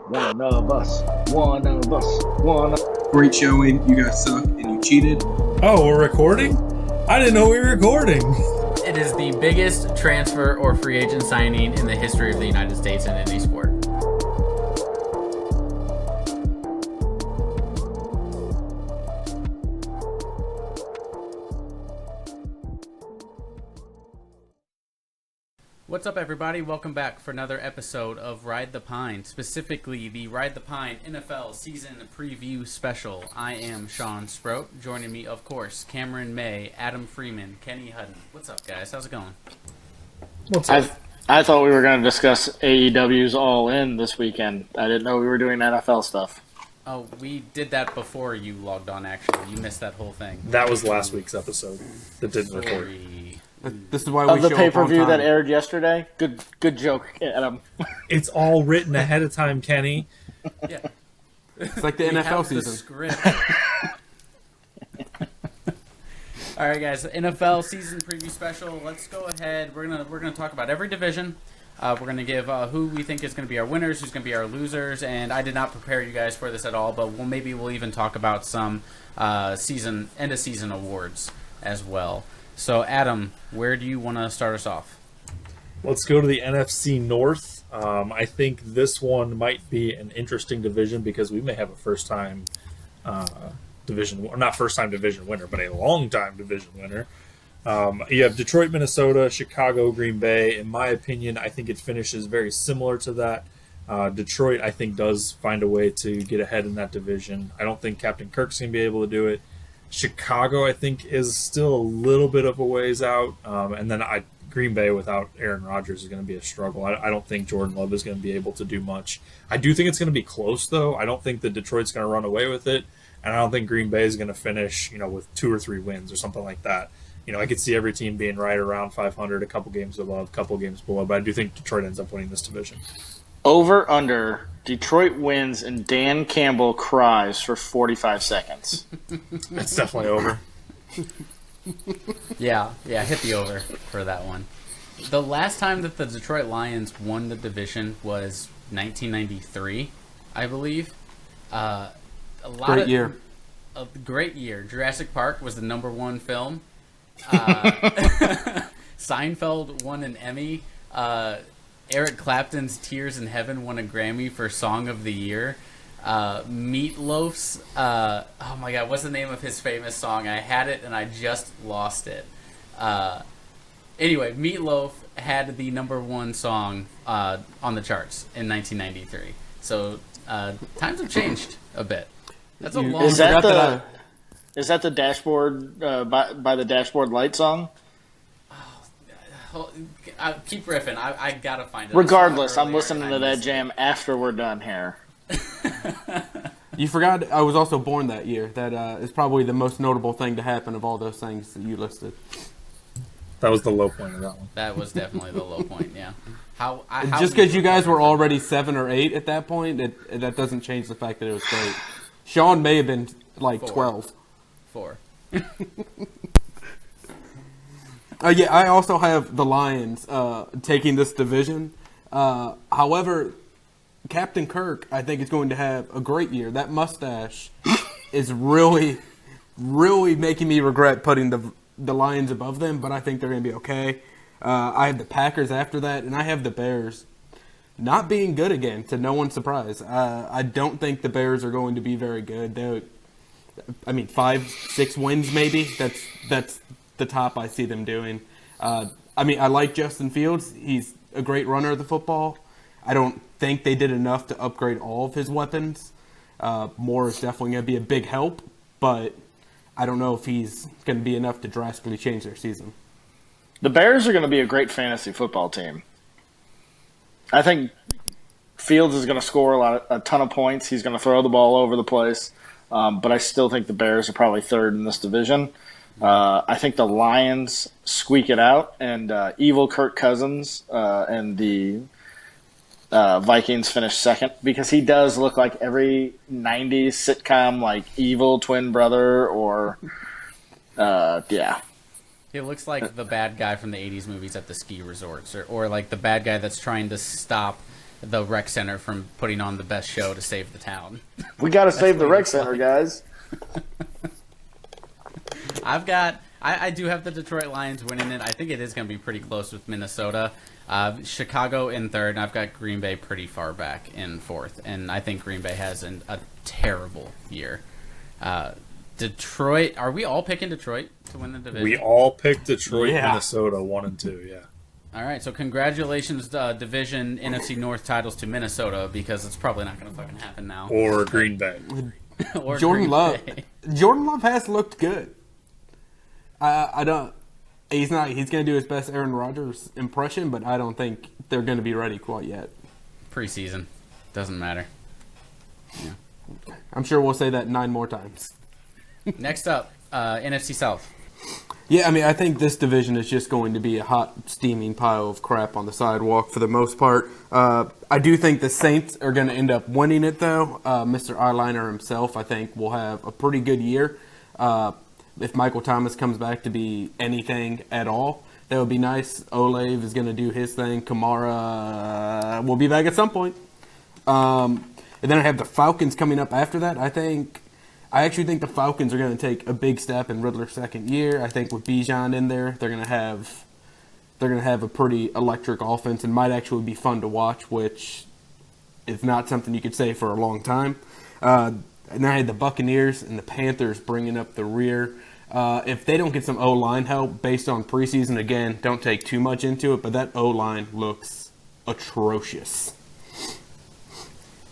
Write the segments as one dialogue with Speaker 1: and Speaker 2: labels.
Speaker 1: One of us. One of us. One of
Speaker 2: Great showing. You guys suck and you cheated.
Speaker 3: Oh, we're recording? I didn't know we were recording.
Speaker 4: It is the biggest transfer or free agent signing in the history of the United States in any sport. What's up, everybody? Welcome back for another episode of Ride the Pine, specifically the Ride the Pine NFL Season Preview Special. I am Sean Sprout. Joining me, of course, Cameron May, Adam Freeman, Kenny Hutton. What's up, guys? How's it going?
Speaker 3: What's up?
Speaker 1: I thought we were going to discuss AEW's All In this weekend. I didn't know we were doing NFL stuff.
Speaker 4: Oh, we did that before you logged on, actually. You missed that whole thing.
Speaker 3: That was last week's episode that didn't record.
Speaker 4: Sorry.
Speaker 2: This is why
Speaker 1: Of
Speaker 2: we
Speaker 1: the
Speaker 2: show
Speaker 1: pay-per-view
Speaker 2: up on
Speaker 1: that
Speaker 2: time.
Speaker 1: aired yesterday? Good joke, Adam.
Speaker 3: It's all written ahead of time, Kenny.
Speaker 4: Yeah.
Speaker 2: It's like the
Speaker 4: We
Speaker 2: NFL
Speaker 4: have the
Speaker 2: season.
Speaker 4: script. All right, guys. NFL season preview special. Let's go ahead. We're gonna talk about every division. We're gonna give who we think is gonna be our winners, who's gonna be our losers, and I did not prepare you guys for this at all. But maybe we'll even talk about some end of season awards as well. So, Adam, where do you want to start us off?
Speaker 3: Let's go to the NFC North. I think this one might be an interesting division because we may have a first-time not first-time division winner, but a long-time division winner. You have Detroit, Minnesota, Chicago, Green Bay. In my opinion, I think it finishes very similar to that. Detroit, I think, does find a way to get ahead in that division. I don't think Captain Kirk's going to be able to do it. Chicago, I think, is still a little bit of a ways out. And then Green Bay without Aaron Rodgers is going to be a struggle. I don't think Jordan Love is going to be able to do much. I do think it's going to be close, though. I don't think that Detroit's going to run away with it. And I don't think Green Bay is going to finish, with 2 or 3 wins or something like that. I could see every team being right around 500, a couple games above, a couple games below. But I do think Detroit ends up winning this division.
Speaker 1: Over, under, Detroit wins and Dan Campbell cries for 45 seconds.
Speaker 3: It's definitely over.
Speaker 4: Yeah, hit the over for that one. The last time that the Detroit Lions won the division was 1993, I believe.
Speaker 2: Great year.
Speaker 4: A great year. Jurassic Park was the #1 film. Seinfeld won an Emmy. Eric Clapton's Tears in Heaven won a Grammy for Song of the Year. Meatloaf's, oh my God, what's the name of his famous song? I had it and I just lost it. Anyway, Meatloaf had the #1 song on the charts in 1993. So times have changed a bit. That's a long.
Speaker 1: Is that
Speaker 2: forgot
Speaker 1: is that the dashboard by the dashboard light song?
Speaker 4: Keep riffing. I gotta find it.
Speaker 1: Regardless, I'm
Speaker 4: Earlier,
Speaker 1: listening
Speaker 4: and
Speaker 1: to
Speaker 4: I
Speaker 1: that
Speaker 4: missed
Speaker 1: jam after we're done here.
Speaker 2: You forgot I was also born that year. That is probably the most notable thing to happen of all those things that you listed.
Speaker 3: That was the low point of that one.
Speaker 4: That was definitely the low point. Yeah.
Speaker 2: Just because you guys were already 7 or 8 at that point, that doesn't change the fact that it was great. Sean may have been like
Speaker 4: 4.
Speaker 2: 12.
Speaker 4: 4.
Speaker 2: Yeah, I also have the Lions taking this division. However, Captain Kirk, I think, is going to have a great year. That mustache is really, really making me regret putting the Lions above them, but I think they're going to be okay. I have the Packers after that, and I have the Bears not being good again, to no one's surprise. I don't think the Bears are going to be very good. 5, 6 wins maybe. That's the top I see them doing. I like Justin Fields. He's a great runner of the football. I don't think they did enough to upgrade all of his weapons. Moore is definitely going to be a big help, but I don't know if he's going to be enough to drastically change their season.
Speaker 1: The Bears are going to be a great fantasy football team. I think Fields is going to score a ton of points. He's going to throw the ball over the place. But I still think the Bears are probably third in this division. I think the Lions squeak it out, and evil Kirk Cousins and the Vikings finish second because he does look like every 90s sitcom, like evil twin brother or, yeah.
Speaker 4: He looks like the bad guy from the 80s movies at the ski resorts, or like the bad guy that's trying to stop the rec center from putting on the best show to save the town.
Speaker 1: We got to save the
Speaker 4: what
Speaker 1: rec
Speaker 4: it's
Speaker 1: center,
Speaker 4: like.
Speaker 1: guys.
Speaker 4: I do have the Detroit Lions winning it. I think it is going to be pretty close with Minnesota. Chicago in third, and I've got Green Bay pretty far back in fourth. And I think Green Bay has a terrible year. Detroit, are we all picking Detroit to win the division?
Speaker 3: We all picked Detroit,
Speaker 2: Yeah.
Speaker 3: Minnesota 1 and 2. Yeah.
Speaker 4: All right, so congratulations, division NFC North titles to Minnesota, because it's probably not going to fucking happen now.
Speaker 3: Or Green Bay.
Speaker 4: Or
Speaker 2: Jordan
Speaker 4: Green
Speaker 2: Love.
Speaker 4: Bay.
Speaker 2: Jordan Love has looked good. I don't. He's not. He's going to do his best Aaron Rodgers impression, but I don't think they're going to be ready quite yet.
Speaker 4: Preseason. Doesn't matter.
Speaker 2: I'm sure we'll say that 9 more times.
Speaker 4: Next up, NFC South.
Speaker 2: Yeah, I mean, I think this division is just going to be a hot, steaming pile of crap on the sidewalk for the most part. I do think the Saints are going to end up winning it, though. Mr. Eyeliner himself, I think, will have a pretty good year. If Michael Thomas comes back to be anything at all, that would be nice. Olave is going to do his thing. Kamara will be back at some point. And then I have the Falcons coming up after that. I actually think the Falcons are going to take a big step in Riddler's second year. I think with Bijan in there, they're going to have a pretty electric offense and might actually be fun to watch, which is not something you could say for a long time. And then I had the Buccaneers and the Panthers bringing up the rear. If they don't get some O-line help based on preseason, again, don't take too much into it, but that O-line looks atrocious.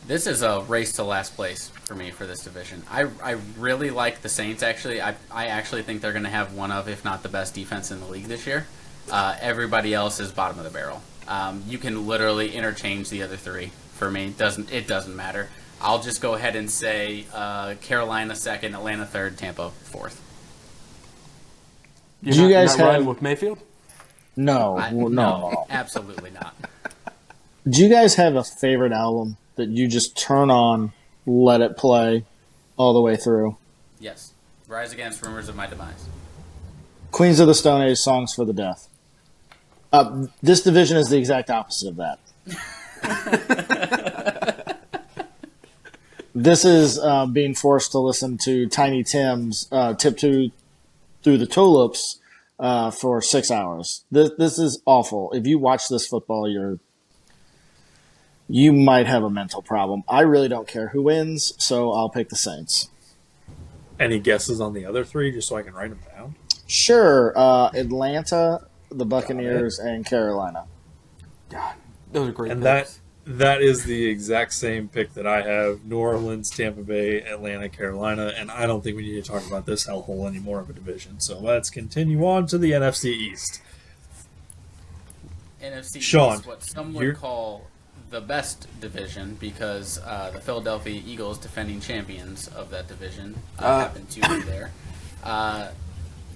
Speaker 4: This is a race to last place for me for this division. I really like the Saints, actually. I actually think they're going to have one of, if not the best defense in the league this year. Everybody else is bottom of the barrel. You can literally interchange the other three for me. It doesn't matter. I'll just go ahead and say Carolina second, Atlanta third, Tampa fourth.
Speaker 2: You're
Speaker 1: Do you guys
Speaker 2: not riding
Speaker 1: have-
Speaker 2: with Mayfield?
Speaker 1: No,
Speaker 4: No,
Speaker 1: no.
Speaker 4: absolutely not.
Speaker 1: Do you guys have a favorite album that you just turn on, let it play all the way through?
Speaker 4: Yes. Rise Against Rumors of My Demise.
Speaker 1: Queens of the Stone Age, Songs for the Deaf. This division is the exact opposite of that. This is being forced to listen to Tiny Tim's Tiptoe Through the Tulips for 6 hours. This is awful. If you watch this football, you might have a mental problem. I really don't care who wins, so I'll pick the Saints.
Speaker 3: Any guesses on the other three, just so I can write them down?
Speaker 1: Sure, Atlanta, the Buccaneers, and Carolina.
Speaker 2: God, those are great
Speaker 3: And
Speaker 2: picks.
Speaker 3: that is the exact same pick that I have: New Orleans, Tampa Bay, Atlanta, Carolina. And I don't think we need to talk about this hellhole anymore of a division. So let's continue on to the NFC East.
Speaker 4: NFC
Speaker 3: Sean,
Speaker 4: East, what some
Speaker 3: you're-
Speaker 4: would call the best division, because the Philadelphia Eagles, defending champions of that division, happen to be there.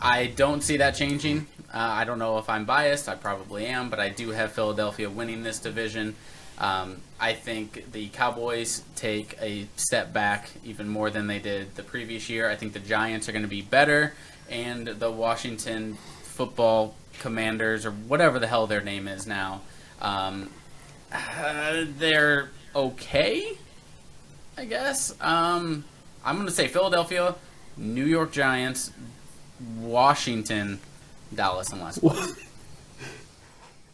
Speaker 4: I don't see that changing. I don't know if I'm biased. I probably am, but I do have Philadelphia winning this division. I think the Cowboys take a step back even more than they did the previous year. I think the Giants are going to be better, and the Washington Football Commanders, or whatever the hell their name is now, they're okay, I guess. I'm going to say Philadelphia, New York Giants, Washington, Dallas, and last place.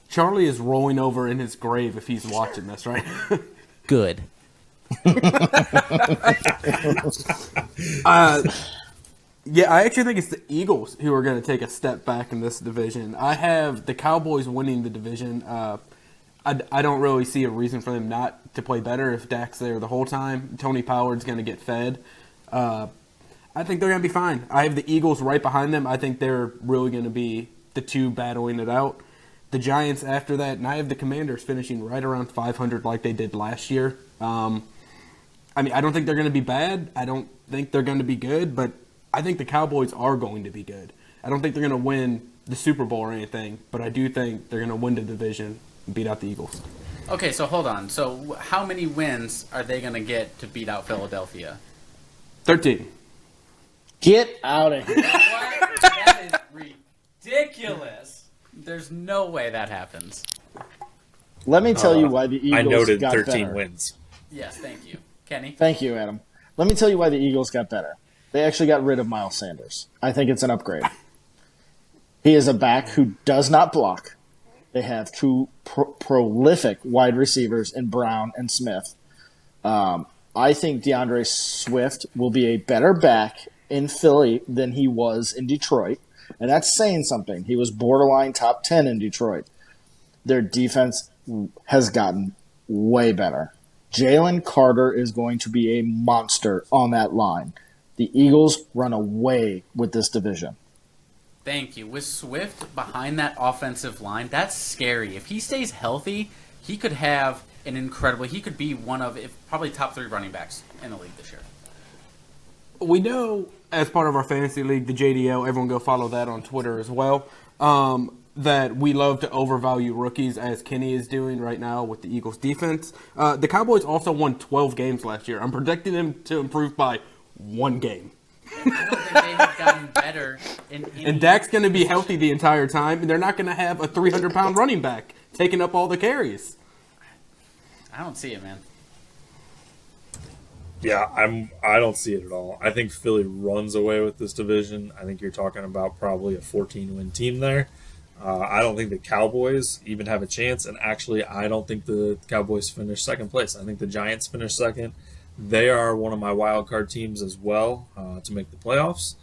Speaker 2: Charlie is rolling over in his grave if he's watching this, right?
Speaker 4: Good.
Speaker 2: Yeah, I actually think it's the Eagles who are going to take a step back in this division. I have the Cowboys winning the division. I don't really see a reason for them not to play better if Dak's there the whole time. Tony Pollard's going to get fed. I think they're going to be fine. I have the Eagles right behind them. I think they're really going to be the two battling it out. The Giants after that, and I have the Commanders finishing right around 500 like they did last year. I mean, I don't think they're going to be bad. I don't think they're going to be good, but I think the Cowboys are going to be good. I don't think they're going to win the Super Bowl or anything, but I do think they're going to win the division and beat out the Eagles.
Speaker 4: Okay, so hold on. So how many wins are they going to get to beat out Philadelphia?
Speaker 2: 13.
Speaker 1: Get out of here.
Speaker 4: What? That is ridiculous. There's no way that happens.
Speaker 1: Let me tell you why the Eagles
Speaker 3: I noted
Speaker 1: got
Speaker 3: 13
Speaker 1: better.
Speaker 3: wins.
Speaker 4: Yes, thank you, Kenny.
Speaker 1: Thank you, Adam. Let me tell you why the Eagles got better. They actually got rid of Miles Sanders. I think it's an upgrade. He is a back who does not block. They have two prolific wide receivers in Brown and Smith. I think DeAndre Swift will be a better back in Philly than he was in Detroit. And that's saying something. He was borderline top 10 in Detroit. Their defense has gotten way better. Jalen Carter is going to be a monster on that line. The Eagles run away with this division.
Speaker 4: Thank you. With Swift behind that offensive line, that's scary. If he stays healthy, he could have an incredible. He could be one of probably top 3 running backs in the league this year.
Speaker 2: We know, as part of our fantasy league, the JDL, everyone go follow that on Twitter as well, that we love to overvalue rookies, as Kenny is doing right now with the Eagles defense. The Cowboys also won 12 games last year. I'm predicting them to improve by 1 game.
Speaker 4: I don't think they have gotten better.
Speaker 2: And Dak's going to be healthy the entire time, and they're not going to have a 300-pound running back taking up all the carries.
Speaker 4: I don't see it, man.
Speaker 3: Yeah, I don't see it at all. I think Philly runs away with this division. I think you're talking about probably a 14-win team there. I don't think the Cowboys even have a chance, and actually, I don't think the Cowboys finish second place. I think the Giants finish second. They are one of my wild card teams as well to make the playoffs.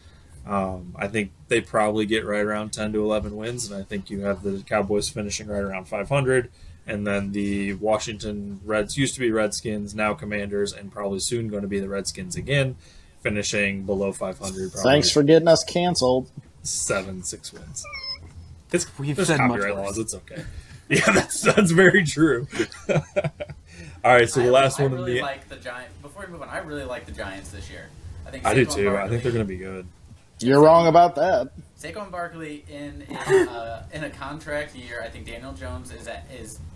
Speaker 3: I think they probably get right around 10 to 11 wins, and I think you have the Cowboys finishing right around 500, and then the Washington Reds, used to be Redskins, now Commanders, and probably soon going to be the Redskins again, finishing below 500. Probably
Speaker 1: Thanks for getting us canceled.
Speaker 3: 6 wins.
Speaker 2: We've
Speaker 3: There's
Speaker 2: said much
Speaker 3: copyright
Speaker 2: worse.
Speaker 3: laws. It's okay. Yeah, that's very true. All right, so the last
Speaker 4: I
Speaker 3: one in
Speaker 4: really
Speaker 3: the
Speaker 4: like the Giants. Before we move on, I really like the Giants this year.
Speaker 3: I do
Speaker 4: Saquon
Speaker 3: too. I
Speaker 4: Barkley-
Speaker 3: think they're going to be good.
Speaker 1: You're wrong about that.
Speaker 4: Saquon Barkley in a contract year. I think Daniel Jones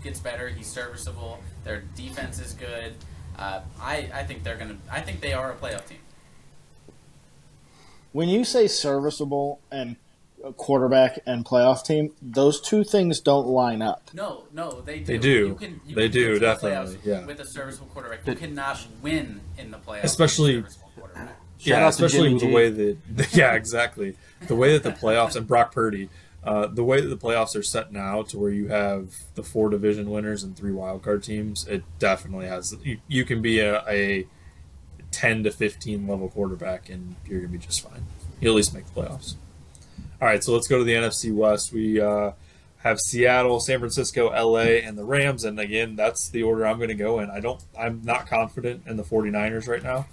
Speaker 4: gets better. He's serviceable. Their defense is good. I think they're gonna. I think they are a playoff team.
Speaker 1: When you say serviceable and a quarterback and playoff team, those two things don't line up.
Speaker 4: No, they do.
Speaker 3: They do.
Speaker 4: You can
Speaker 3: They
Speaker 4: get
Speaker 3: do,
Speaker 4: to the
Speaker 3: definitely,
Speaker 4: playoffs
Speaker 3: yeah.
Speaker 4: With a serviceable quarterback, you cannot win in the playoffs.
Speaker 3: Especially-
Speaker 4: with a serviceable quarterback.
Speaker 2: Shout out to
Speaker 3: especially
Speaker 2: Jimmy
Speaker 3: with the
Speaker 2: G.
Speaker 3: way that yeah, exactly. The way that the playoffs and Brock Purdy, the way that the playoffs are set now, to where you have the 4 division winners and 3 wild card teams, it definitely has. You can be a 10 to 15 level quarterback, and you're gonna be just fine. You'll at least make the playoffs. All right, so let's go to the NFC West. We have Seattle, San Francisco, LA, and the Rams, and again, that's the order I'm going to go in. I'm not confident in the 49ers right now.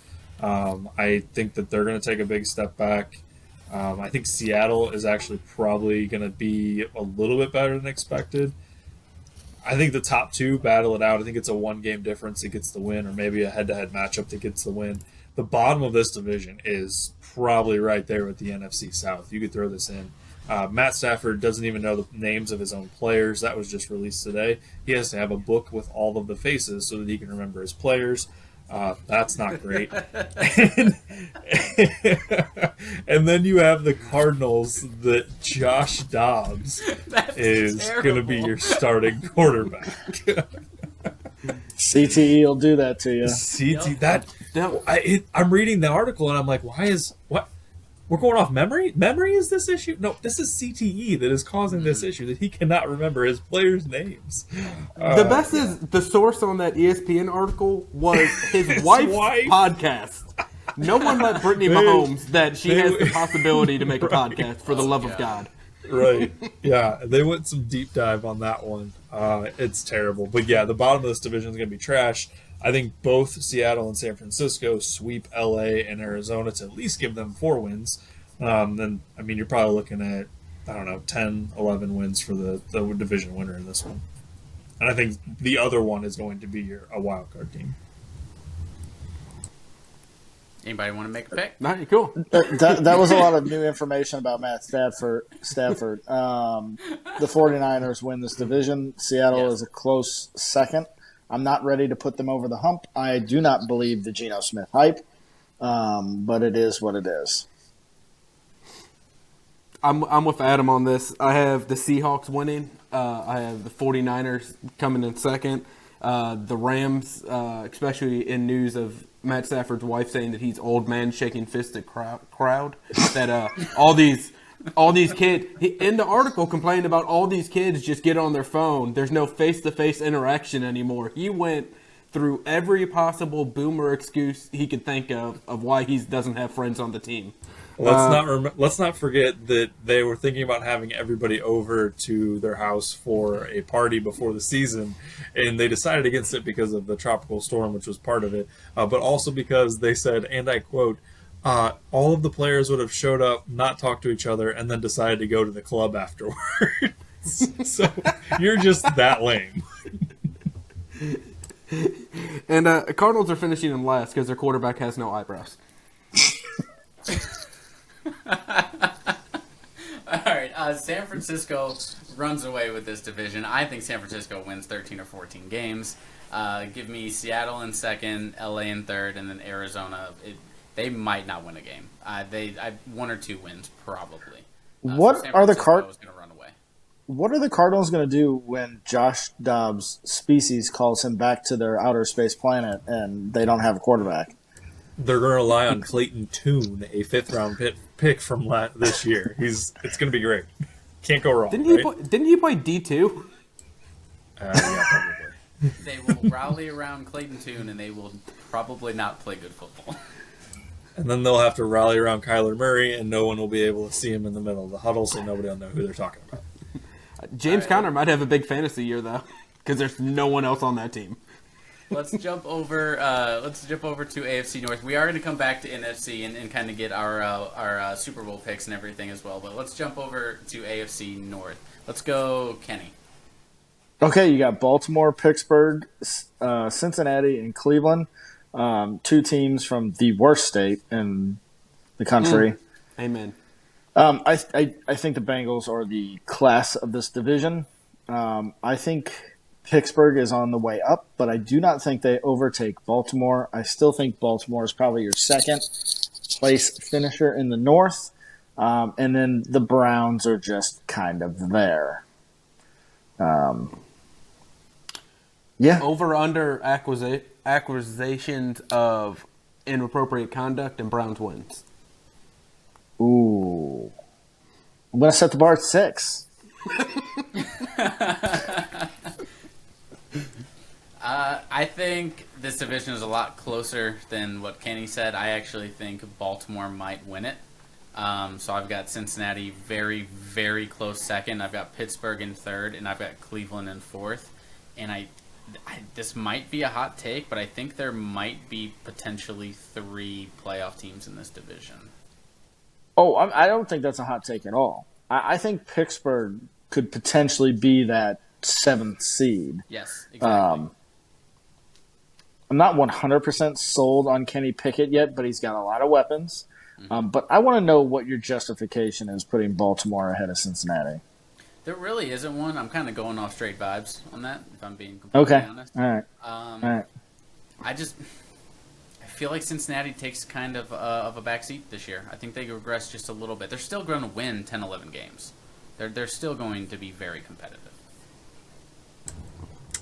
Speaker 3: I think that they're going to take a big step back. I think Seattle is actually probably going to be a little bit better than expected. I think the top 2 battle it out. I think it's a 1-game difference that gets the win, or maybe a head-to-head matchup that gets the win. The bottom of this division is probably right there with the NFC South. You could throw this in. Matt Stafford doesn't even know the names of his own players. That was just released today. He has to have a book with all of the faces so that he can remember his players. That's not great. And then you have the Cardinals that Josh Dobbs is going to be your starting quarterback.
Speaker 1: CTE will do that to you.
Speaker 3: CT, I'm reading the article and I'm like, what? We're going off memory? Memory is this issue? No, this is CTE that is causing this issue, that he cannot remember his players' names.
Speaker 2: The best is the source on that ESPN article was his wife's
Speaker 3: wife.
Speaker 2: podcast. No one let Brittany Mahomes that she has the possibility to make a podcast, for the love of God.
Speaker 3: Right. Yeah, they went some deep dive on that one. It's terrible. But yeah, the bottom of this division is going to be trash. I think both Seattle and San Francisco sweep LA and Arizona to at least give them 4 wins. Then, I mean, you're probably looking at, 10, 11 wins for the division winner in this one. And I think the other one is going to be a wild card team.
Speaker 4: Anybody want to make a pick?
Speaker 2: All right, cool.
Speaker 1: That was a lot of new information about Matt Stafford. The 49ers win this division. Seattle is a close second. I'm not ready to put them over the hump. I do not believe the Geno Smith hype, but it is what it is.
Speaker 2: I'm with Adam on this. I have the Seahawks winning. I have the 49ers coming in second. The Rams, especially in news of Matt Stafford's wife saying that he's old man shaking fist at crowd. That all these kids in the article complained about all these kids just get on their phone. There's no face-to-face interaction anymore. He went through every possible boomer excuse he could think of why he doesn't have friends on the team.
Speaker 3: Let's not forget that they were thinking about having everybody over to their house for a party before the season, and they decided against it because of the tropical storm, which was part of it, but also because they said, and I quote, all of the players would have showed up, not talked to each other, and then decided to go to the club afterwards. So you're just that lame.
Speaker 2: And Cardinals are finishing in last because their quarterback has no eyebrows.
Speaker 4: All right, San Francisco runs away with this division. I think San Francisco wins 13 or 14 games. Give me Seattle in second, LA in third, and then Arizona. They might not win a game. They 1 or 2 wins probably.
Speaker 1: What
Speaker 4: San
Speaker 1: are the
Speaker 4: Francisco is going to run away.
Speaker 1: What are the Cardinals going to do when Josh Dobbs' species calls him back to their outer space planet and they don't have a quarterback?
Speaker 3: They're going to rely on Clayton Tune, a 5th-round pick from this year. It's going to be great. Can't go wrong.
Speaker 2: Didn't
Speaker 3: right?
Speaker 2: he play D2?
Speaker 3: Yeah, probably.
Speaker 4: They will rally around Clayton Tune, and they will probably not play good football.
Speaker 3: And then they'll have to rally around Kyler Murray, and no one will be able to see him in the middle of the huddle, so nobody will know who they're talking about.
Speaker 2: James Conner might have a big fantasy year though, because there's no one else on that team.
Speaker 4: Let's jump over. Let's jump over to AFC North. We are going to come back to NFC and kind of get our Super Bowl picks and everything as well. But let's jump over to AFC North. Let's go, Kenny.
Speaker 1: Okay, you got Baltimore, Pittsburgh, Cincinnati, and Cleveland. 2 teams from the worst state in the country.
Speaker 2: Amen.
Speaker 1: I think the Bengals are the class of this division. I think Pittsburgh is on the way up, but I do not think they overtake Baltimore. I still think Baltimore is probably your second place finisher in the North. And then the Browns are just kind of there. Yeah.
Speaker 2: Over under accusations of inappropriate conduct and Browns wins.
Speaker 1: Ooh. I'm going to set the bar at 6.
Speaker 4: I think this division is a lot closer than what Kenny said. I actually think Baltimore might win it. So I've got Cincinnati very, very close second. I've got Pittsburgh in third, and I've got Cleveland in fourth. And this might be a hot take, but I think there might be potentially 3 playoff teams in this division.
Speaker 1: Oh, I don't think that's a hot take at all. I think Pittsburgh could potentially be that 7th seed.
Speaker 4: Yes, exactly.
Speaker 1: I'm not 100% sold on Kenny Pickett yet, but he's got a lot of weapons. But I want to know what your justification is putting Baltimore ahead of Cincinnati.
Speaker 4: There really isn't one. I'm kind of going off straight vibes on that, if I'm being completely honest.
Speaker 1: All right. All right.
Speaker 4: I feel like Cincinnati takes kind of a backseat this year. I think they regress just a little bit. They're still going to win 10, 11 games. They're still going to be very competitive.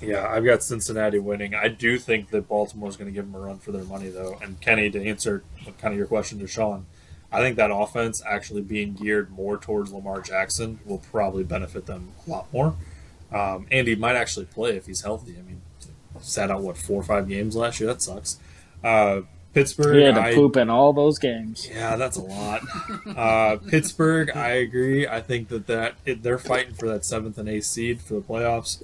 Speaker 3: Yeah, I've got Cincinnati winning. I do think that Baltimore's going to give them a run for their money, though. And Kenny, to answer kind of your question to Sean, I think that offense actually being geared more towards Lamar Jackson will probably benefit them a lot more. And he might actually play if he's healthy. I mean, sat out, 4 or 5 games last year? That sucks. Pittsburgh.
Speaker 1: He had to poop in all those games.
Speaker 3: Yeah, that's a lot. Pittsburgh, I agree. I think they're fighting for that 7th and 8th seed for the playoffs.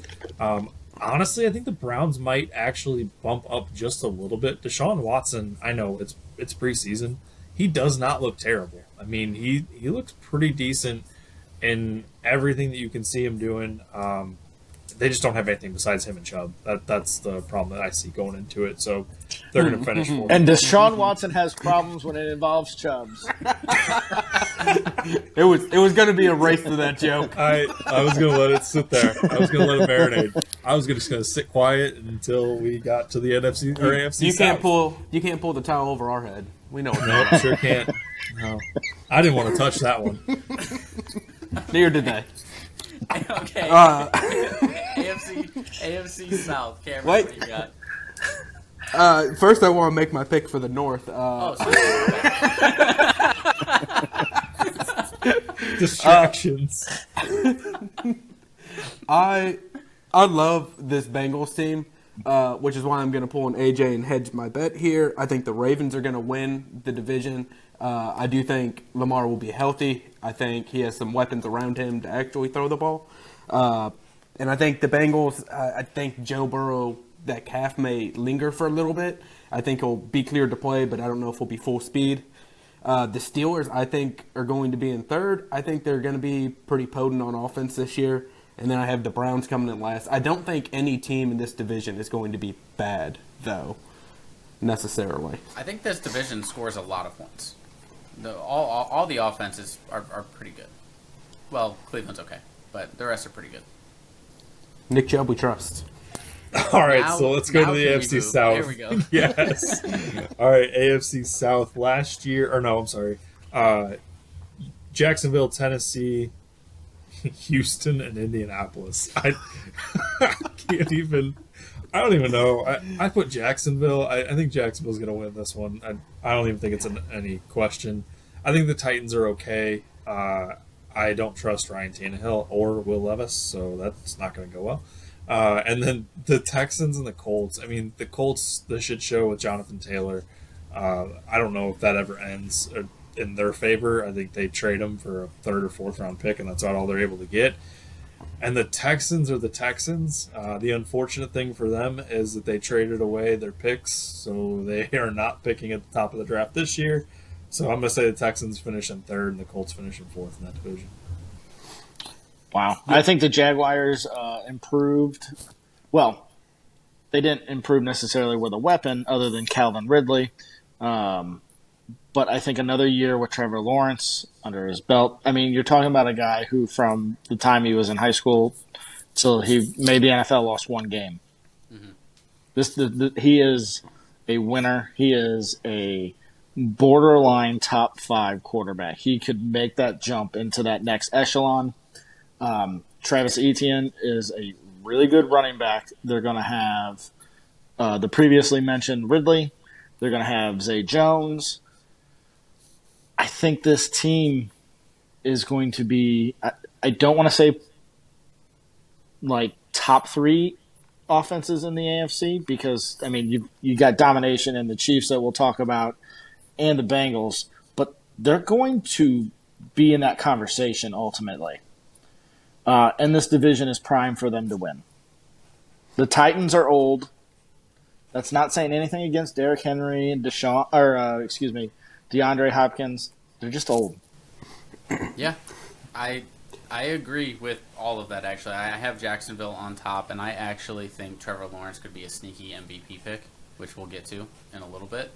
Speaker 3: Honestly, I think the Browns might actually bump up just a little bit. Deshaun Watson, I know it's preseason. He does not look terrible. I mean, he looks pretty decent in everything that you can see him doing. They just don't have anything besides him and Chubb. That's the problem that I see going into it. So they're going to finish 4th.
Speaker 1: And Deshaun Watson has problems when it involves Chubbs.
Speaker 2: It was going to be a race to that joke.
Speaker 3: I was going to let it sit there. I was going to let it marinate. I was just going to sit quiet until we got to the NFC or AFC.
Speaker 2: You can't pull the towel over our head. We know.
Speaker 3: Nope, sure can't. No, I didn't want to touch that one.
Speaker 2: Neither did they.
Speaker 4: Okay.
Speaker 2: Uh,
Speaker 4: AFC South. Cameron,
Speaker 2: Wait.
Speaker 4: what do you got?
Speaker 2: First, I want to make my pick for the North.
Speaker 4: Oh, sorry.
Speaker 3: Distractions.
Speaker 2: I love this Bengals team, which is why I'm going to pull an AJ and hedge my bet here. I think the Ravens are going to win the division. I do think Lamar will be healthy. I think he has some weapons around him to actually throw the ball. And I think the Bengals, I think Joe Burrow, that calf may linger for a little bit. I think he'll be cleared to play, but I don't know if he'll be full speed. The Steelers, I think, are going to be in third. I think they're going to be pretty potent on offense this year. And then I have the Browns coming in last. I don't think any team in this division is going to be bad, though, necessarily.
Speaker 4: I think this division scores a lot of points. All the offenses are pretty good. Well, Cleveland's okay, but the rest are pretty good.
Speaker 2: Nick Chubb, we trust.
Speaker 3: All right,
Speaker 4: Now-
Speaker 3: so let's go to
Speaker 4: now
Speaker 3: the
Speaker 4: can we
Speaker 3: AFC
Speaker 4: move?
Speaker 3: South.
Speaker 4: Here we go.
Speaker 3: Yes. All right, AFC South last year, or no, I'm sorry. Jacksonville, Tennessee, Houston, and Indianapolis. I can't even. I don't even know. I put Jacksonville. I think Jacksonville's going to win this one. I don't even think it's any question. I think the Titans are okay. I don't trust Ryan Tannehill or Will Levis, so that's not going to go well. And then the Texans and the Colts. I mean, the Colts, the shit show with Jonathan Taylor. I don't know if that ever ends in their favor. I think they trade him for a third or fourth round pick, and that's all they're able to get. And the Texans are the Texans. The unfortunate thing for them is that they traded away their picks, so they are not picking at the top of the draft this year. So I'm going to say the Texans finish in third and the Colts finish in fourth in that division.
Speaker 1: Wow. I think the Jaguars improved. Well, they didn't improve necessarily with a weapon other than Calvin Ridley. But I think another year with Trevor Lawrence under his belt. I mean, you're talking about a guy who, from the time he was in high school till he made the NFL, lost one game. Mm-hmm. He is a winner. He is a borderline top 5 quarterback. He could make that jump into that next echelon. Travis Etienne is a really good running back. They're going to have the previously mentioned Ridley. They're going to have Zay Jones. I think this team is going to be, I don't want to say like top 3 offenses in the AFC because, I mean, you got domination in the Chiefs that we'll talk about and the Bengals, but they're going to be in that conversation ultimately. And this division is prime for them to win. The Titans are old. That's not saying anything against Derrick Henry and DeAndre Hopkins. They're just old.
Speaker 4: Yeah, I agree with all of that, actually. I have Jacksonville on top, and I actually think Trevor Lawrence could be a sneaky MVP pick, which we'll get to in a little bit.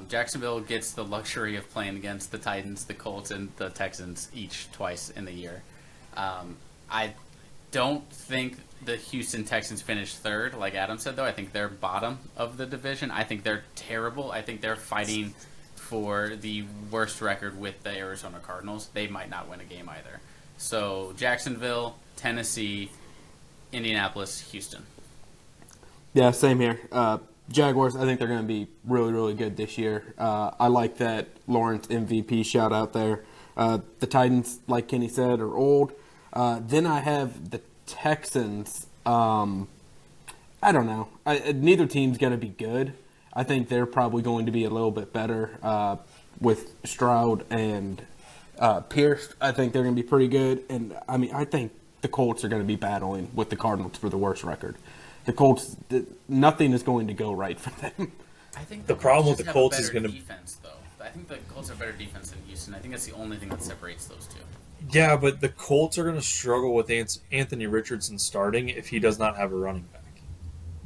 Speaker 4: Jacksonville gets the luxury of playing against the Titans, the Colts, and the Texans twice in the year. I don't think the Houston Texans finish third, like Adam said, though. I think they're bottom of the division. I think they're terrible. I think they're fighting for the worst record with the Arizona Cardinals. They might not win a game either. So Jacksonville, Tennessee, Indianapolis, Houston.
Speaker 2: Yeah, same here. Jaguars, I think they're going to be really, really good this year. I like that Lawrence MVP shout out there. The Titans, like Kenny said, are old. Then I have the Texans. I don't know. Neither team's going to be good. I think they're probably going to be a little bit better with Stroud and Pierce. I think they're going to be pretty good. And, I mean, I think the Colts are going to be battling with the Cardinals for the worst record. The Colts, nothing is going to go right for them.
Speaker 4: I think
Speaker 3: The problem with
Speaker 4: just
Speaker 3: the
Speaker 4: have a
Speaker 3: Colts is
Speaker 4: better
Speaker 3: gonna-
Speaker 4: defense, though. I think the Colts have better defense than Houston. I think that's the only thing that separates those two.
Speaker 3: Yeah, but the Colts are going to struggle with Anthony Richardson starting if he does not have a running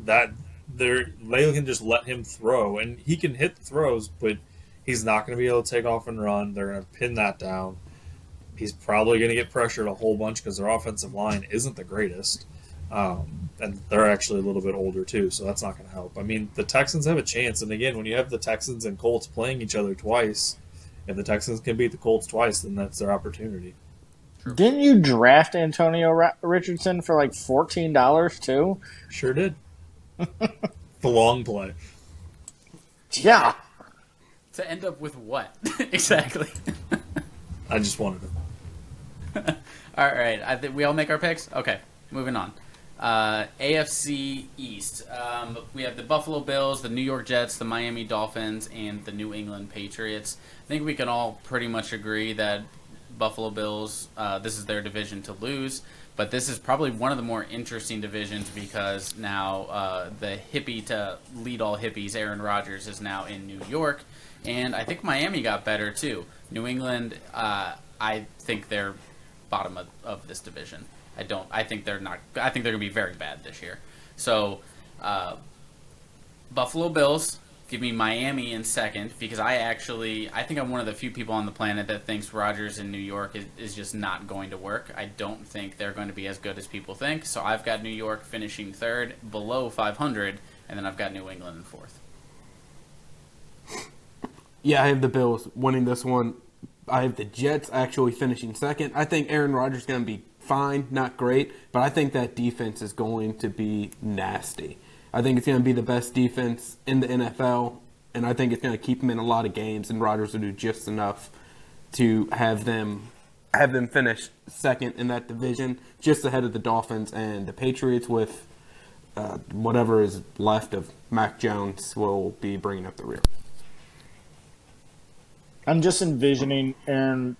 Speaker 3: back. They can just let him throw, and he can hit the throws, but he's not going to be able to take off and run. They're going to pin that down. He's probably going to get pressured a whole bunch because their offensive line isn't the greatest. And they're actually a little bit older too, so that's not going to help. I mean, the Texans have a chance, and again, when you have the Texans and Colts playing each other twice, if the Texans can beat the Colts twice, then that's their opportunity.
Speaker 1: Didn't you draft Antonio Richardson for like $14 too?
Speaker 3: Sure did. The long play.
Speaker 1: Yeah.
Speaker 4: To end up with what? Exactly.
Speaker 3: I just wanted to.
Speaker 4: All right. I think we all make our picks? Okay. Moving on. AFC East. We have the Buffalo Bills, the New York Jets, the Miami Dolphins, and the New England Patriots. I think we can all pretty much agree that Buffalo Bills, this is their division to lose. But this is probably one of the more interesting divisions because now the hippie to lead all hippies, Aaron Rodgers, is now in New York. And I think Miami got better too. New England, I think they're bottom of this division. I think they're not. I think they're going to be very bad this year. So, Buffalo Bills, give me Miami in second because I think I'm one of the few people on the planet that thinks Rodgers in New York is just not going to work. I don't think they're going to be as good as people think. So I've got New York finishing third, below 500, and then I've got New England in fourth.
Speaker 2: Yeah, I have the Bills winning this one. I have the Jets actually finishing second. I think Aaron Rodgers is going to be fine, not great, but I think that defense is going to be nasty. I think it's going to be the best defense in the NFL, and I think it's going to keep them in a lot of games, and Rodgers will do just enough to have them finish second in that division, just ahead of the Dolphins and the Patriots with whatever is left of Mac Jones will be bringing up the rear.
Speaker 1: I'm just envisioning Aaron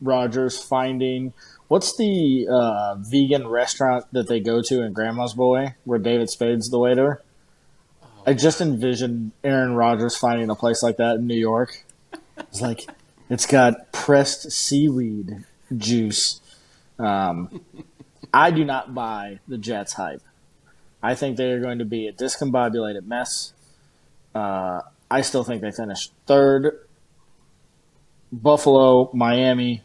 Speaker 1: Rodgers finding what's the vegan restaurant that they go to in Grandma's Boy where David Spade's the waiter? I just envisioned Aaron Rodgers finding a place like that in New York. It's like it's got pressed seaweed juice. I do not buy the Jets hype. I think they are going to be a discombobulated mess. I still think they finish third. Buffalo, Miami,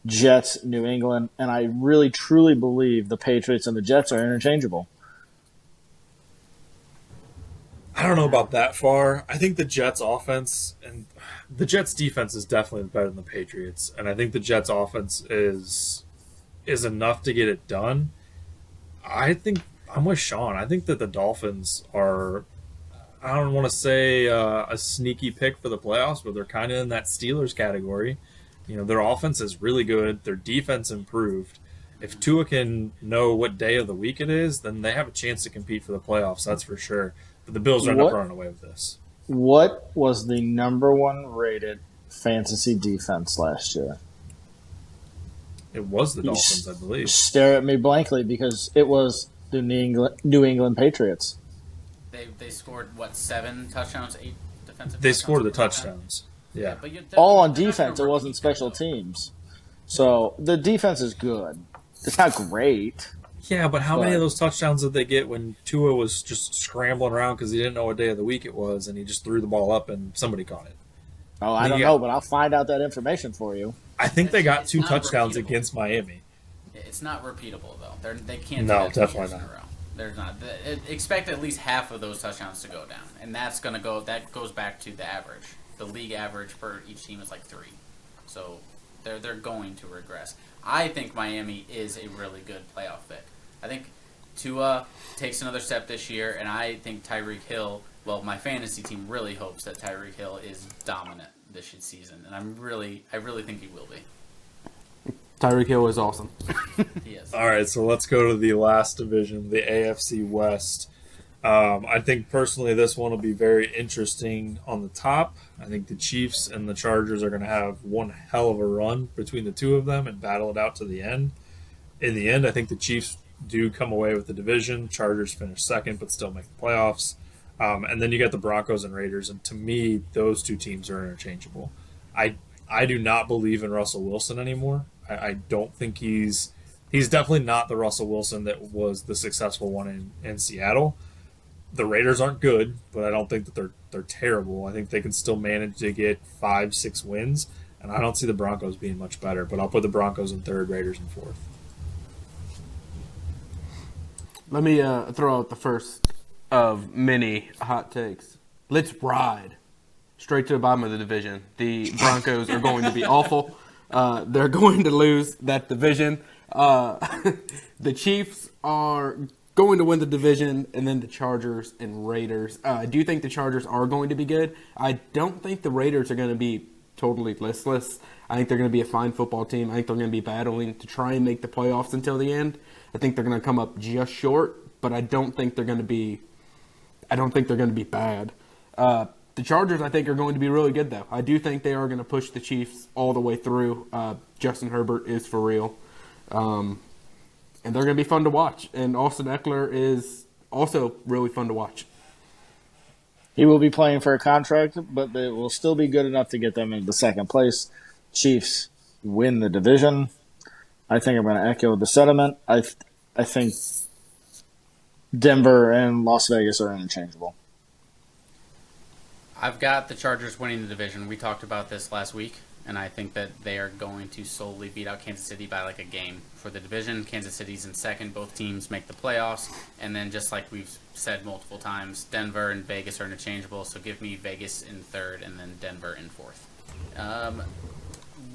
Speaker 1: Jets, New England, and I really truly believe the Patriots and the Jets are interchangeable.
Speaker 3: I don't know about that far. I think the Jets offense and the Jets defense is definitely better than the Patriots, and I think the Jets offense is enough to get it done. I think I'm with Sean. I think that the Dolphins are, I don't want to say a sneaky pick for the playoffs, but they're kind of in that Steelers category. You know, their offense is really good. Their defense improved. If Tua can know what day of the week it is, then they have a chance to compete for the playoffs. That's for sure. But the Bills are not running away with this.
Speaker 1: What was the number one rated fantasy defense last year?
Speaker 3: It was the Dolphins, I believe.
Speaker 1: Stare at me blankly because it was the New England Patriots.
Speaker 4: They scored, 7 touchdowns, 8 defensive
Speaker 3: They
Speaker 4: touchdowns?
Speaker 3: scored the touchdowns. Yeah.
Speaker 4: But
Speaker 1: All on
Speaker 4: they're not
Speaker 1: defense.
Speaker 4: gonna
Speaker 1: It wasn't
Speaker 4: repeat
Speaker 1: special
Speaker 4: that, though.
Speaker 1: teams. So the defense is good. It's not great.
Speaker 3: Yeah, but how many
Speaker 1: But-
Speaker 3: of those touchdowns did they get when Tua was just scrambling around because he didn't know what day of the week it was, and he just threw the ball up and somebody caught it?
Speaker 1: Oh, I don't
Speaker 3: Yeah.
Speaker 1: know, but I'll find out that information for you.
Speaker 3: I think they got
Speaker 4: It's
Speaker 3: 2
Speaker 4: not
Speaker 3: touchdowns
Speaker 4: repeatable.
Speaker 3: against Miami.
Speaker 4: It's not repeatable though. They can't.
Speaker 3: No,
Speaker 4: do that 2
Speaker 3: definitely
Speaker 4: years in a
Speaker 3: not.
Speaker 4: row. They're not. Expect at least half of those touchdowns to go down, and that's gonna go. That goes back to the average. The league average for each team is like 3, so they're going to regress. I think Miami is a really good playoff pick. I think Tua takes another step this year, and I think Tyreek Hill. Well, my fantasy team really hopes that Tyreek Hill is dominant this season, and I really think he will be.
Speaker 2: Tyreek Hill is awesome.
Speaker 4: He is.
Speaker 3: All right, so let's go to the last division, the AFC West. I think personally this one will be very interesting on the top. I think the Chiefs and the Chargers are going to have one hell of a run between the two of them and battle it out to the end. In the end, I think the Chiefs do come away with the division. Chargers finish second, but still make the playoffs. And then you got the Broncos and Raiders, and to me, those two teams are interchangeable. I do not believe in Russell Wilson anymore. I don't think he's definitely not the Russell Wilson that was the successful one in Seattle. The Raiders aren't good, but I don't think that they're terrible. I think they can still manage to get 5-6 wins, and I don't see the Broncos being much better. But I'll put the Broncos in third, Raiders in fourth.
Speaker 2: Let me throw out the first of many hot takes. Let's ride straight to the bottom of the division. The Broncos are going to be awful. They're going to lose that division. The Chiefs are going to win the division, and then the Chargers and Raiders. Do you think the Chargers are going to be good? I don't think the Raiders are going to be totally listless. I think they're going to be a fine football team. I think they're going to be battling to try and make the playoffs until the end. I think they're going to come up just short, but I don't think they're going to be. I don't think they're going to be bad. The Chargers, I think, are going to be really good, though. I do think they are going to push the Chiefs all the way through. Justin Herbert is for real. And they're going to be fun to watch. And Austin Eckler is also really fun to watch.
Speaker 1: He will be playing for a contract, but it will still be good enough to get them into the second place. Chiefs win the division. I think I'm going to echo the sentiment. I think Denver and Las Vegas are interchangeable.
Speaker 4: I've got the Chargers winning the division. We talked about this last week, and I think that they are going to solely beat out Kansas City by like a game for the division. Kansas City's in second. Both teams make the playoffs. And then just like we've said multiple times, Denver and Vegas are interchangeable, so give me Vegas in third and then Denver in fourth.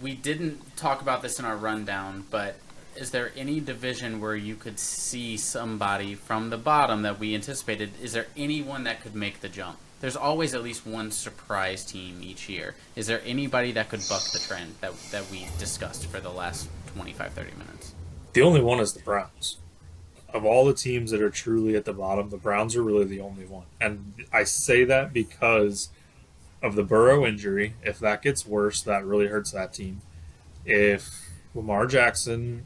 Speaker 4: We didn't talk about this in our rundown, but is there any division where you could see somebody from the bottom that we anticipated? Is there anyone that could make the jump? There's always at least one surprise team each year. Is there anybody that could buck the trend that we discussed for the last 25, 30 minutes?
Speaker 3: The only one is the Browns. Of all the teams that are truly at the bottom, the Browns are really the only one. And I say that because of the Burrow injury. If that gets worse, that really hurts that team. If Lamar Jackson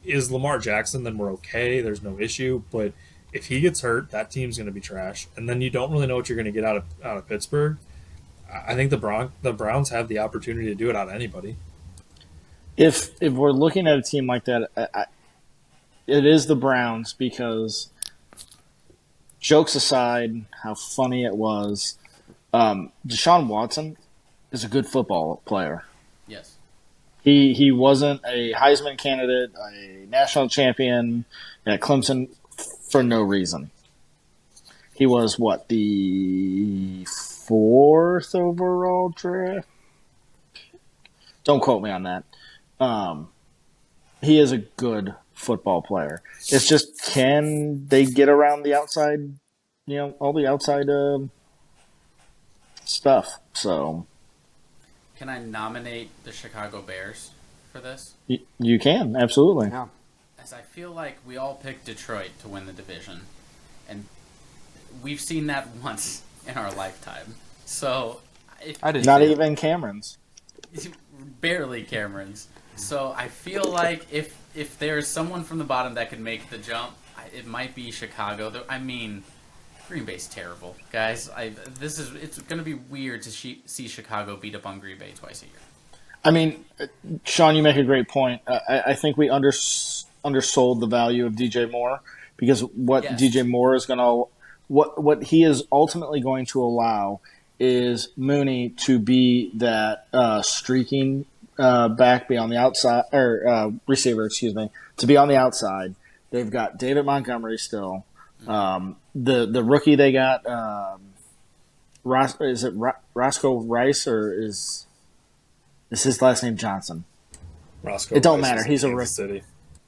Speaker 3: is Lamar Jackson, then we're okay. There's no issue. But if he gets hurt, that team's going to be trash. And then you don't really know what you're going to get out of Pittsburgh. I think the Browns have the opportunity to do it out of anybody.
Speaker 1: If we're looking at a team like that, it is the Browns because, jokes aside, how funny it was, Deshaun Watson is a good football player.
Speaker 4: Yes.
Speaker 1: He wasn't a Heisman candidate, a national champion at Clemson for no reason. He was, the 4th overall draft? Don't quote me on that. He is a good football player. It's just, can they get around the outside, all the outside stuff? So,
Speaker 4: Can I nominate the Chicago Bears for this?
Speaker 1: you can, absolutely.
Speaker 2: Yeah.
Speaker 4: As I feel like we all picked Detroit to win the division, and we've seen that once in our lifetime. So,
Speaker 2: I didn't
Speaker 1: Not
Speaker 2: see it.
Speaker 1: even Cameron's.
Speaker 4: barely Cameron's. So I feel like if there's someone from the bottom that could make the jump, it might be Chicago. I mean, Green Bay's terrible, guys. It's going to be weird to see Chicago beat up on Green Bay twice a year.
Speaker 1: I mean, Sean, you make a great point. I think we undersold the value of DJ Moore because what
Speaker 4: Yes.
Speaker 1: DJ Moore is going to what he is ultimately going to allow is Mooney to be that streaking back, be on the outside or receiver, to be on the outside. They've got David Montgomery still. The rookie they got, is it Roscoe Rice or is his last name Johnson?
Speaker 3: Roscoe
Speaker 1: It don't
Speaker 3: Rice
Speaker 1: matter.
Speaker 3: is
Speaker 1: He's a
Speaker 3: Kansas City.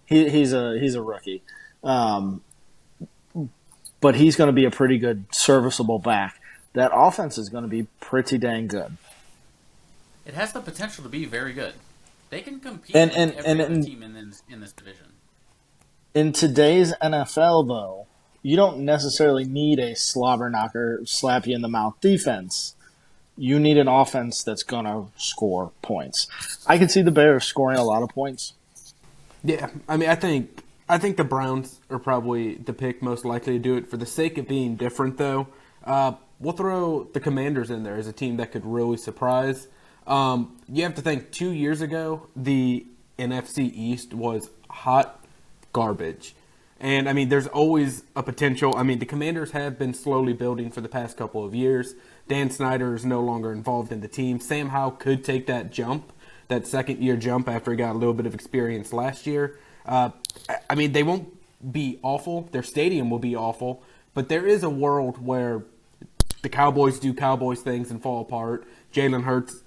Speaker 1: He's a rookie, but he's going to be a pretty good serviceable back. That offense is going to be pretty dang good.
Speaker 4: It has the potential to be very good. They can compete
Speaker 1: And-
Speaker 4: with
Speaker 1: and-
Speaker 4: every
Speaker 1: and-
Speaker 4: other
Speaker 1: and-
Speaker 4: team in this division.
Speaker 1: In today's NFL, though, you don't necessarily need a slobber knocker, slap you in the mouth defense. You need an offense that's going to score points. I can see the Bears scoring a lot of points.
Speaker 2: Yeah, I mean, I think the Browns are probably the pick most likely to do it. For the sake of being different, though, we'll throw the Commanders in there as a team that could really surprise. You have to think 2 years ago, the NFC East was hot garbage. And, I mean, there's always a potential. I mean, the Commanders have been slowly building for the past couple of years. Dan Snyder is no longer involved in the team. Sam Howell could take that jump, that second-year jump after he got a little bit of experience last year. I mean, they won't be awful. Their stadium will be awful. But there is a world where the Cowboys do Cowboys things and fall apart. Jalen Hurts,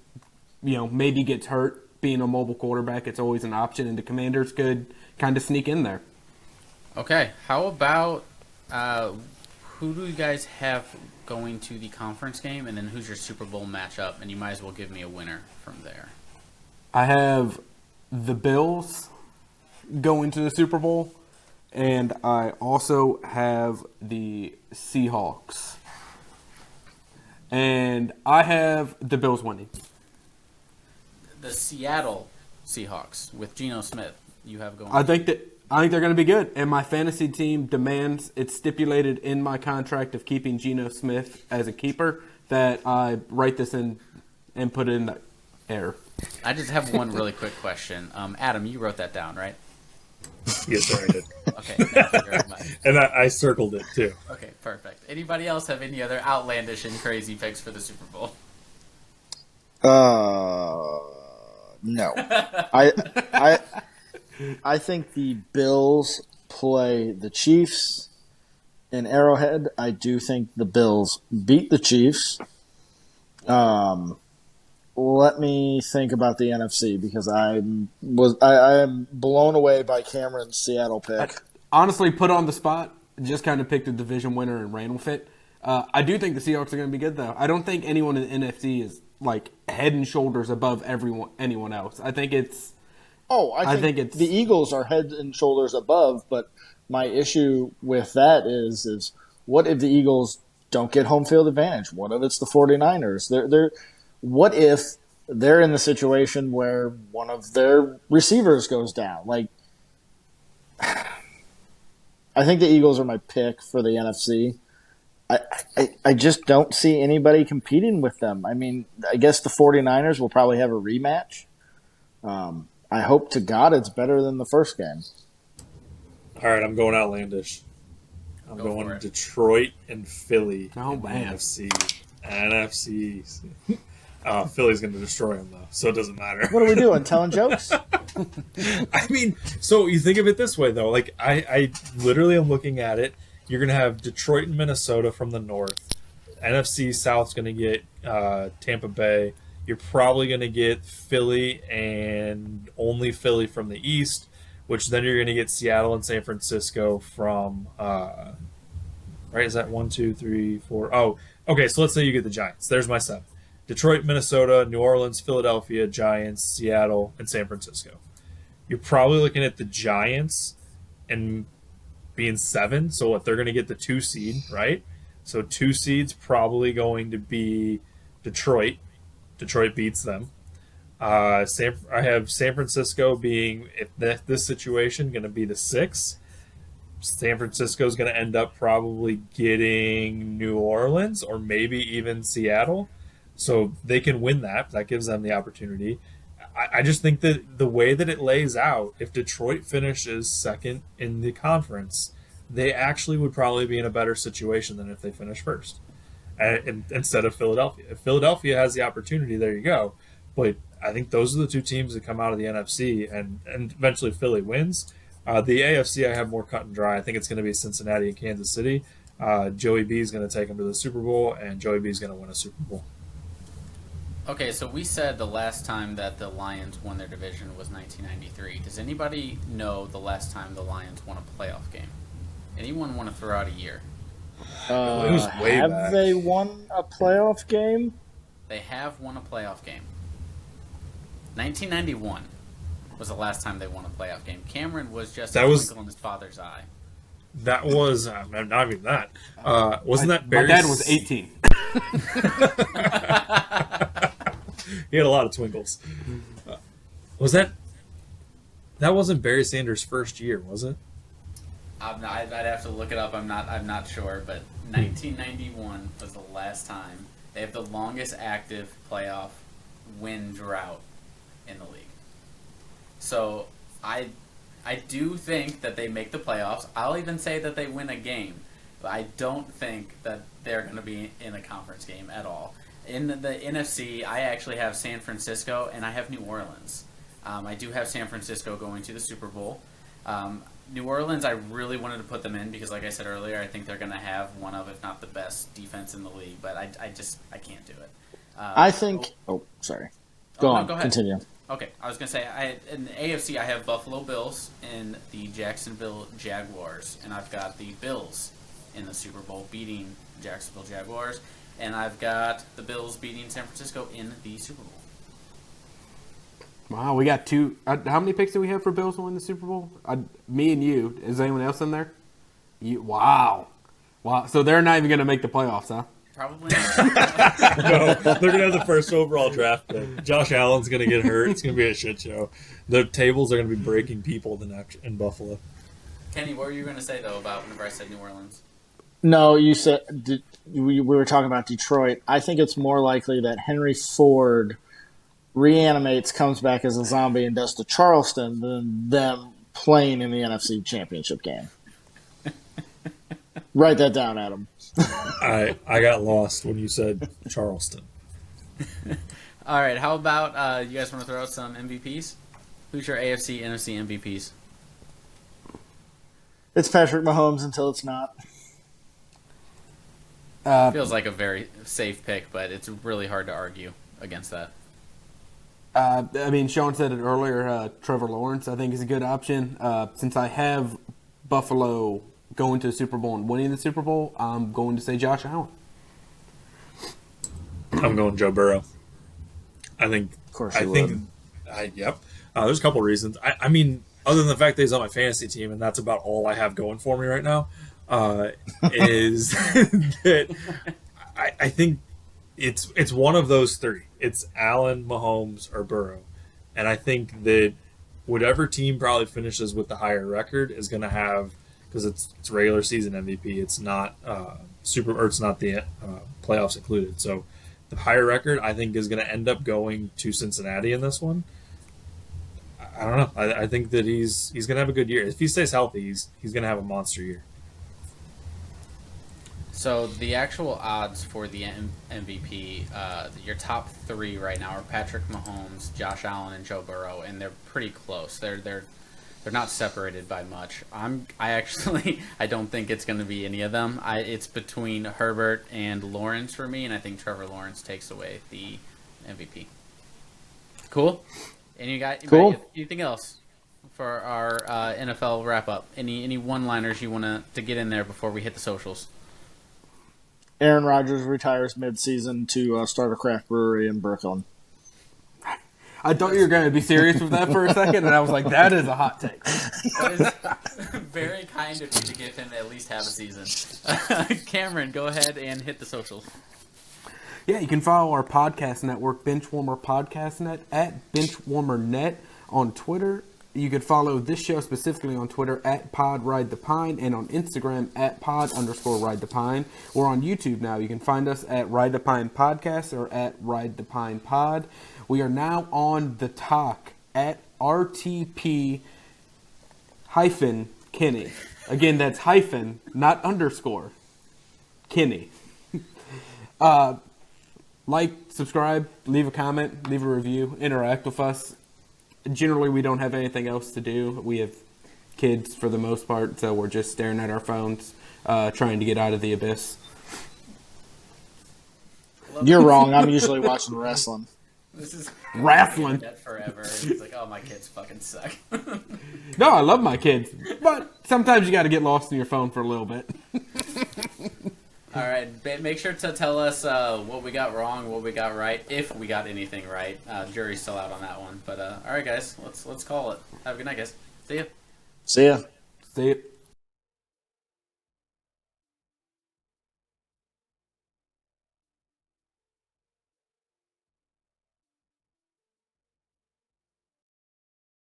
Speaker 2: maybe gets hurt being a mobile quarterback, it's always an option, and the Commanders could kind of sneak in there.
Speaker 4: Okay, how about who do you guys have going to the conference game, and then who's your Super Bowl matchup? And you might as well give me a winner from there.
Speaker 2: I have the Bills going to the Super Bowl, and I also have the Seahawks. And I have the Bills winning.
Speaker 4: The Seattle Seahawks with Geno Smith. You have going.
Speaker 2: I think they're going to be good, and my fantasy team demands it's stipulated in my contract of keeping Geno Smith as a keeper that I write this in and put it in the air.
Speaker 4: I just have one really quick question. Adam, you wrote that down, right?
Speaker 3: Yes, sir, I did.
Speaker 4: Okay, thank you very much.
Speaker 3: And I circled it too.
Speaker 4: Okay, perfect. Anybody else have any other outlandish and crazy picks for the Super Bowl?
Speaker 1: No. I think the Bills play the Chiefs in Arrowhead. I do think the Bills beat the Chiefs. Let me think about the NFC because I am blown away by Cameron's Seattle pick.
Speaker 2: Honestly, put on the spot, just kind of picked a division winner and ran with it. I do think the Seahawks are going to be good, though. I don't think anyone in the NFC is like head and shoulders above anyone else. I think it's.
Speaker 1: Oh, I think it's the Eagles are head and shoulders above, but my issue with that is what if the Eagles don't get home field advantage? What if it's the 49ers? What if they're in the situation where one of their receivers goes down? Like, I think the Eagles are my pick for the NFC. I just don't see anybody competing with them. I mean, I guess the 49ers will probably have a rematch. I hope to God it's better than the first game.
Speaker 3: All right, I'm going outlandish. I'm going Detroit and Philly.
Speaker 2: Oh,
Speaker 3: in the
Speaker 2: man.
Speaker 3: NFC. Philly's going to destroy them, though, so it doesn't matter.
Speaker 1: What are we doing? Telling jokes?
Speaker 3: I mean, so you think of it this way, though. Like, I literally am looking at it. You're going to have Detroit and Minnesota from the north. NFC South's going to get Tampa Bay. You're probably going to get Philly and only Philly from the east, which then you're going to get Seattle and San Francisco from, right? Is that 1, 2, 3, 4? Oh, okay. So let's say you get the Giants. There's my 7. Detroit, Minnesota, New Orleans, Philadelphia, Giants, Seattle, and San Francisco. You're probably looking at the Giants and being 7. So what, they're going to get the 2 seed, right? So 2 seeds probably going to be Detroit. Detroit beats them. I have San Francisco being, if this situation, going to be the 6. San Francisco is going to end up probably getting New Orleans or maybe even Seattle. So they can win that. That gives them the opportunity. I just think that the way that it lays out, if Detroit finishes second in the conference, they actually would probably be in a better situation than if they finish first. Instead of Philadelphia. If Philadelphia has the opportunity, there you go. But I think those are the 2 teams that come out of the NFC, and eventually Philly wins. The AFC I have more cut and dry. I think it's going to be Cincinnati and Kansas City. Joey B is going to take them to the Super Bowl, and Joey B is going to win a Super Bowl.
Speaker 4: Okay, so we said the last time that the Lions won their division was 1993. Does anybody know the last time the Lions won a playoff game? Anyone want to throw out a year?
Speaker 3: It was way
Speaker 1: have
Speaker 3: back.
Speaker 1: they won a playoff game?
Speaker 4: They have won a playoff game. 1991 was the last time they won a playoff game. Cameron was just a twinkle in his father's eye.
Speaker 3: That was not even that. Wasn't that Barry?
Speaker 2: My dad was 18.
Speaker 3: He had a lot of twinkles. Was that? That wasn't Barry Sanders' first year, was it?
Speaker 4: I'd have to look it up. I'm not sure, but 1991 was the last time. They have the longest active playoff win drought in the league. So I do think that they make the playoffs. I'll even say that they win a game, but I don't think that they're going to be in a conference game at all. In the NFC, I actually have San Francisco and I have New Orleans. I do have San Francisco going to the Super Bowl. New Orleans, I really wanted to put them in because, like I said earlier, I think they're going to have one of, if not the best defense in the league. But I can't do it.
Speaker 1: I think. Oh, sorry. Go on.
Speaker 4: Go ahead.
Speaker 1: Continue.
Speaker 4: Okay, I was gonna say in the AFC I have Buffalo Bills and the Jacksonville Jaguars, and I've got the Bills in the Super Bowl beating Jacksonville Jaguars, and I've got the Bills beating San Francisco in the Super Bowl.
Speaker 2: Wow, we got two. How many picks do we have for Bills to win the Super Bowl? Me and you. Is anyone else in there? Wow. So they're not even going to make the playoffs, huh?
Speaker 4: Probably not.
Speaker 3: No, they're gonna have the first overall draft pick. Josh Allen's gonna get hurt. It's gonna be a shit show. The tables are gonna be breaking people in Buffalo.
Speaker 4: Kenny, what were you gonna say though about whenever I said New Orleans?
Speaker 1: No, you said we were talking about Detroit. I think it's more likely that Henry Ford reanimates, comes back as a zombie, and does to Charleston than them playing in the NFC Championship game. Write that down, Adam.
Speaker 3: I got lost when you said Charleston.
Speaker 4: All right, how about you guys want to throw out some MVPs? Who's your AFC, NFC MVPs?
Speaker 1: It's Patrick Mahomes until it's not.
Speaker 4: Feels like a very safe pick, but it's really hard to argue against that.
Speaker 2: I mean, Sean said it earlier. Trevor Lawrence, I think, is a good option. Since I have Buffalo going to the Super Bowl and winning the Super Bowl, I'm going to say Josh Allen.
Speaker 3: I'm going Joe Burrow. I think.
Speaker 1: Of course, you would.
Speaker 3: Yep. There's a couple reasons. I mean, other than the fact that he's on my fantasy team, and that's about all I have going for me right now, is that I think it's one of those three. It's Allen, Mahomes, or Burrow, and I think that whatever team probably finishes with the higher record is going to have, because it's regular season MVP. It's not it's not the playoffs included. So the higher record, I think, is going to end up going to Cincinnati in this one. I don't know. I think that he's going to have a good year. If he stays healthy, he's going to have a monster year.
Speaker 4: So the actual odds for the MVP, your top three right now are Patrick Mahomes, Josh Allen, and Joe Burrow, and they're pretty close. They're not separated by much. I don't think it's going to be any of them. It's between Herbert and Lawrence for me, and I think Trevor Lawrence takes away the MVP. Cool. And you got anything else for our NFL wrap up? Any one-liners you want to get in there before we hit the socials?
Speaker 1: Aaron Rodgers retires mid-season to start a craft brewery in Brooklyn.
Speaker 2: I thought you were going to be serious with that for a second, and I was like, that is a hot take.
Speaker 4: That is very kind of you to give him at least half a season. Cameron, go ahead and hit the socials.
Speaker 2: Yeah, you can follow our podcast network, Benchwarmer Podcast Net, at BenchwarmerNet on Twitter. You could follow this show specifically on Twitter at PodRideThePine and on Instagram at pod_RideThePine. We're on YouTube now. You can find us at Ride the Pine Podcast or at Ride the Pine Pod. We are now on the talk at RTP-Kenny. Again, that's hyphen, not underscore. Kenny. Like, subscribe, leave a comment, leave a review, interact with us. Generally, we don't have anything else to do. We have kids for the most part, so we're just staring at our phones, trying to get out of the abyss.
Speaker 1: You're wrong. I'm usually watching wrestling.
Speaker 4: This is
Speaker 2: Wrestling.
Speaker 4: forever. It's like, oh, my kids fucking suck.
Speaker 2: No, I love my kids, but sometimes you got to get lost in your phone for a little bit.
Speaker 4: All right, make sure to tell us what we got wrong, what we got right, if we got anything right. Jury's still out on that one, but all right, guys, let's call it. Have a good night, guys. See ya.
Speaker 1: See ya.
Speaker 2: See it.